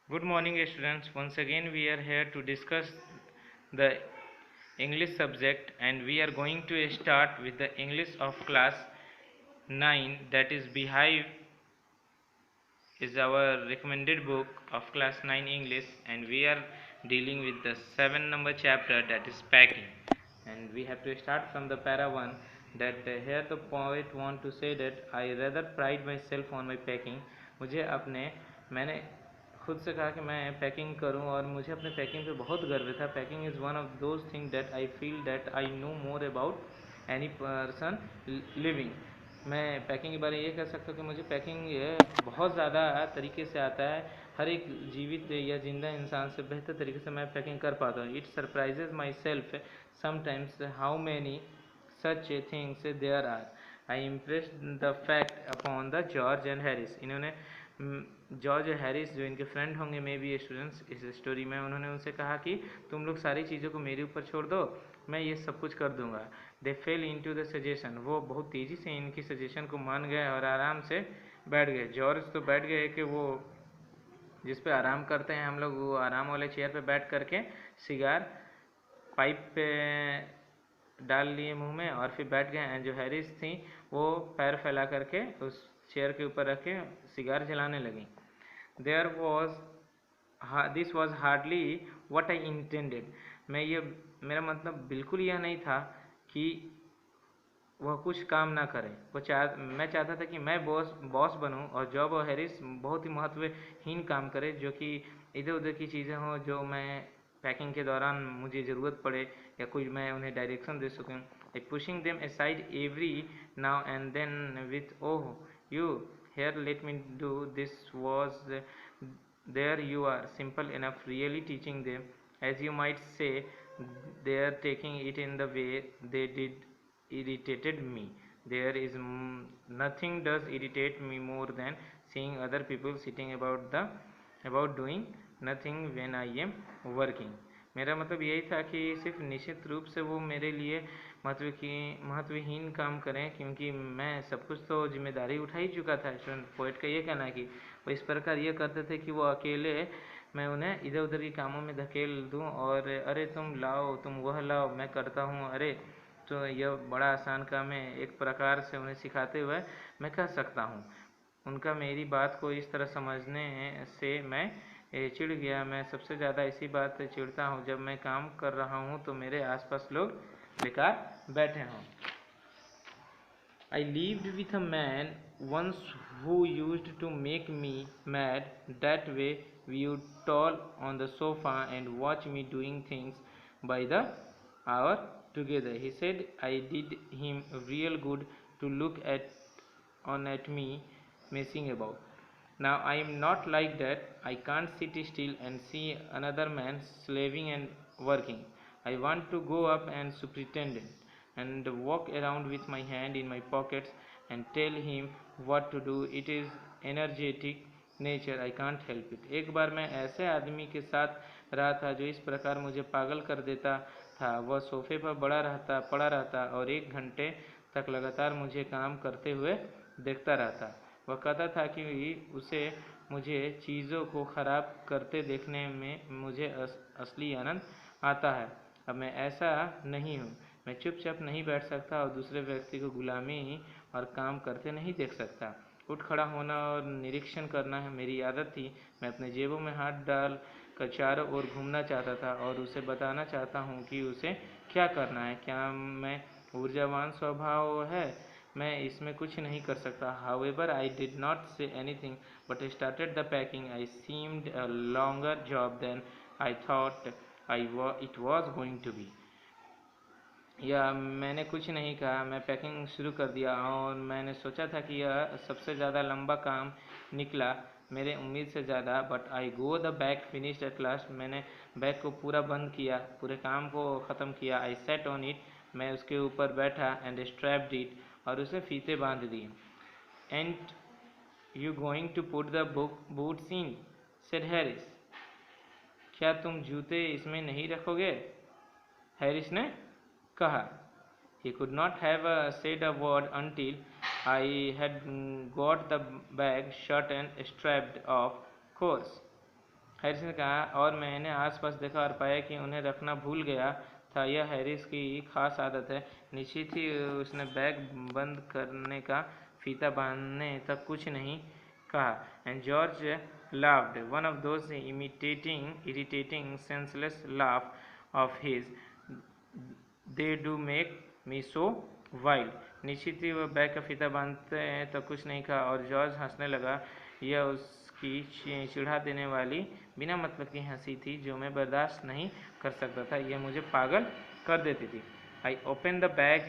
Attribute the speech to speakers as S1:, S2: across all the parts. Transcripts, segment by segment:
S1: Good morning, students. Once again, we are here to discuss the English subject, and we are going to start with the English of class 9, that is Beehive is our recommended book of class 9 English, and we are dealing with the 7 number chapter, that is packing. And we have to start from the para 1, that here the poet want to say that I rather pride myself on my packing. मुझे अपने मैंने खुद से कहा कि मैं packing करूं और मुझे अपने पैकिंग पे बहुत गर्व था. Packing is one of those thing that I feel that I know more about any person living. मैं पैकिंग के बारे में ये कह सकता हूँ कि मुझे पैकिंग बहुत ज़्यादा तरीके से आता है. हर एक जीवित या जिंदा इंसान से बेहतर तरीके से मैं पैकिंग कर पाता हूँ. It surprises my self sometimes how many such things there are. I impressed the fact upon the George and Harris. इन्होंने जॉर्ज हैरिस जो इनके फ्रेंड होंगे मे बी स्टूडेंट्स इस स्टोरी में, उन्होंने उनसे कहा कि तुम लोग सारी चीज़ों को मेरे ऊपर छोड़ दो, मैं ये सब कुछ कर दूंगा. They fell into the suggestion. वो बहुत तेज़ी से इनकी सजेशन को मान गए और आराम से बैठ गए. जॉर्ज तो बैठ गए कि वो जिस पे आराम करते हैं हम लोग, वो आराम वाले चेयर पे बैठ करके सिगार पाइप पे डाल लिए मुंह में और फिर बैठ गए. एंड जो हैरिस थी वो पैर फैला करके उस चेयर के ऊपर रख के सिगार जलाने लगी. There was this was hardly what I intended. मेरा मतलब बिल्कुल यह नहीं था कि वह कुछ काम ना करे. मैं चाहता था कि मैं बॉस बनूं और जॉब और हैरिस बहुत ही महत्वहीन काम करे, जो कि इधर उधर की चीज़ें हों जो मैं पैकिंग के दौरान मुझे ज़रूरत पड़े या कुछ मैं उन्हें डायरेक्शन दे सकूं. Like pushing them aside every now and then with oh you here let me do this was there you are simple enough really teaching them, as you might say. They are taking it in the way they did irritated me. There is nothing does irritate me more than seeing other people sitting about doing nothing when I am working. मेरा मतलब यही था कि सिर्फ निश्चित रूप से वो मेरे लिए महत्वहीन काम करें, क्योंकि मैं सब कुछ तो जिम्मेदारी उठा ही चुका था. स्टूडेंट पोइट का ये कहना है कि वो इस प्रकार ये करते थे कि वो अकेले मैं उन्हें इधर उधर के कामों में धकेल दूं और अरे तुम लाओ, तुम वह लाओ, मैं करता हूँ, अरे तो यह बड़ा आसान काम है, एक प्रकार से उन्हें सिखाते हुए मैं कह सकता हूँ. उनका मेरी बात को इस तरह समझने से मैं चिढ़ गया. मैं सबसे ज़्यादा इसी बात से चिढ़ता हूँ जब मैं काम कर रहा हूँ तो मेरे आसपास लोग बेकार बैठे हों. I lived with a man once who used to make me mad. That way, we would toil on the sofa and watch me doing things by the hour together. He said I did him real good to look at me messing about. Now I am not like that. I can't sit still and see another man slaving and working. I want to go up and superintendent and walk around with my hand in my pockets and tell him what to do. It is energetic nature. I can't help it. एक बार मैं ऐसे आदमी के साथ रहा था जो इस प्रकार मुझे पागल कर देता था. वह सोफे पर पड़ा रहता और 1 घंटे तक लगातार मुझे काम करते हुए देखता रहता. वह कहता था कि उसे मुझे चीज़ों को ख़राब करते देखने में मुझे असली आनंद आता है. अब मैं ऐसा नहीं हूँ. मैं चुपचाप नहीं बैठ सकता और दूसरे व्यक्ति को गुलामी और काम करते नहीं देख सकता. उठ खड़ा होना और निरीक्षण करना है मेरी आदत थी. मैं अपने जेबों में हाथ डाल कर चारों ओर घूमना चाहता था और उसे बताना चाहता हूँ कि उसे क्या करना है. क्या मैं ऊर्जावान स्वभाव है, मैं इसमें कुछ नहीं कर सकता. However, I did not say anything but I started the packing. I seemed a longer job than I thought it was going to be. या मैंने कुछ नहीं कहा, मैं पैकिंग शुरू कर दिया और मैंने सोचा था कि यह सबसे ज़्यादा लंबा काम निकला मेरे उम्मीद से ज़्यादा. But I go the bag finished at last. मैंने बैग को पूरा बंद किया, पूरे काम को ख़त्म किया. आई सेट ऑन इट. मैं उसके ऊपर बैठा एंड स्ट्रैप्ड इट और उसे फीते बांध दिए. And you going to put the boots in, said Harris. क्या तुम जूते इसमें नहीं रखोगे, हैरिस ने कहा. He could not have said a word until I had got the bag shut and strapped. Of course Harris ने कहा, और मैंने आसपास देखा और पाया कि उन्हें रखना भूल गया था। यह हैरिस की खास आदत है। निश्चित ही उसने बैग बंद करने का फीता बांधने तक कुछ नहीं कहा। And George laughed, one of those irritating, senseless laugh of his. They do make me so wild. निश्चित ही वह बैग का फीता बांधते हैं तो कुछ नहीं कहा और जॉर्ज हंसने लगा। यह उसकी चिढ़ा देने वाली बिना मतलब की हंसी थी जो मैं बर्दाश्त नहीं कर सकता था। यह मुझे पागल कर देती थी। I open the bag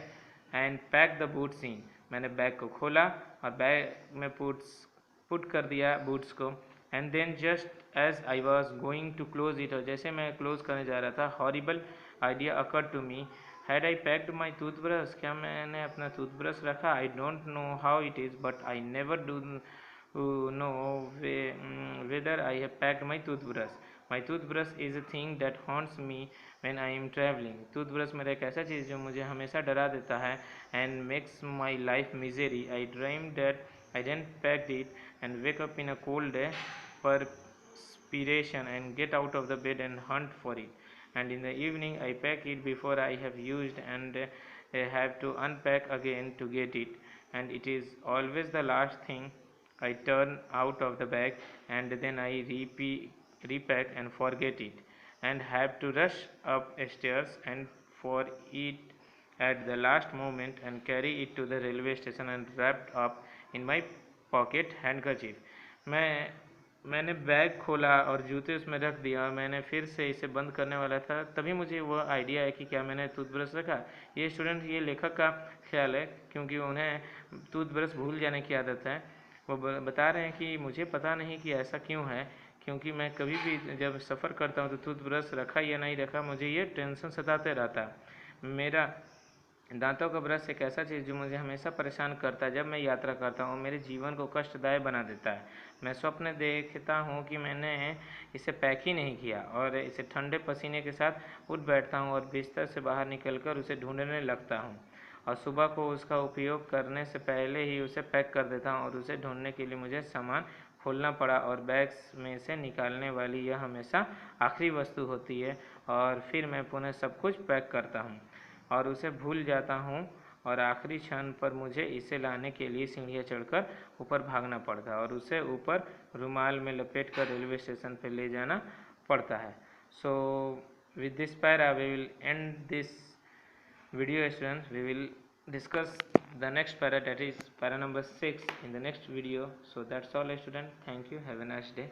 S1: and pack the boots in. मैंने बैग को खोला और बैग में पुट कर दिया बूट्स को। And then just as I was going to close it, और जैसे मैं क्लोज करने जा रहा था, horrible idea occur to me. Had I packed my toothbrush, क्या मैंने अपना टूथब्रश रखा? I don't know how it is but I never do know whether I have packed my toothbrush. My toothbrush is a thing that haunts me when I am traveling. Toothbrush मेरा एक ऐसा चीज़ जो मुझे हमेशा डरा देता है and makes my life misery. I dream that I then packed it and wake up in a cold perspiration and get out of the bed and hunt for it. And in the evening I pack it before I have used and have to unpack again to get it. And it is always the last thing I turn out of the bag, and then I repack and forget it, and have to rush upstairs and for it at the last moment and carry it to the railway station and wrapped up in my pocket handkerchief. मैंने bag खोला और जूते उसमें रख दिया और मैंने फिर से इसे बंद करने वाला था, तभी मुझे वह आइडिया है कि क्या मैंने टूथब्रश रखा। ये स्टूडेंट, ये लेखक का ख्याल है क्योंकि उन्हें टूथब्रश भूल जाने की आदत है। वो बता रहे हैं कि मुझे पता नहीं कि ऐसा क्यों है, क्योंकि मैं कभी भी जब सफ़र करता हूँ तो टूथब्रश रखा या नहीं रखा मुझे ये टेंशन सताते रहता। मेरा दांतों का ब्रश एक ऐसा चीज़ जो मुझे हमेशा परेशान करता है जब मैं यात्रा करता हूँ, मेरे जीवन को कष्टदायक बना देता है। मैं स्वप्न देखता हूँ कि मैंने इसे पैक ही नहीं किया और इसे ठंडे पसीने के साथ उठ बैठता हूँ और बिस्तर से बाहर निकलकर उसे ढूंढने लगता हूँ और सुबह को उसका उपयोग करने से पहले ही उसे पैक कर देता हूँ और उसे ढूंढने के लिए मुझे सामान खोलना पड़ा और बैग में से निकालने वाली यह हमेशा आखिरी वस्तु होती है और फिर मैं पुनः सब कुछ पैक करता हूँ और उसे भूल जाता हूँ और आखिरी क्षण पर मुझे इसे लाने के लिए सीढ़ियाँ चढ़कर ऊपर भागना पड़ता है और उसे ऊपर रुमाल में लपेट कर रेलवे स्टेशन पर ले जाना पड़ता है। So with this para we will end this video, students. We will discuss the next para, that is para number 6, in the next video. So that's all, students. Thank you. Have a nice day.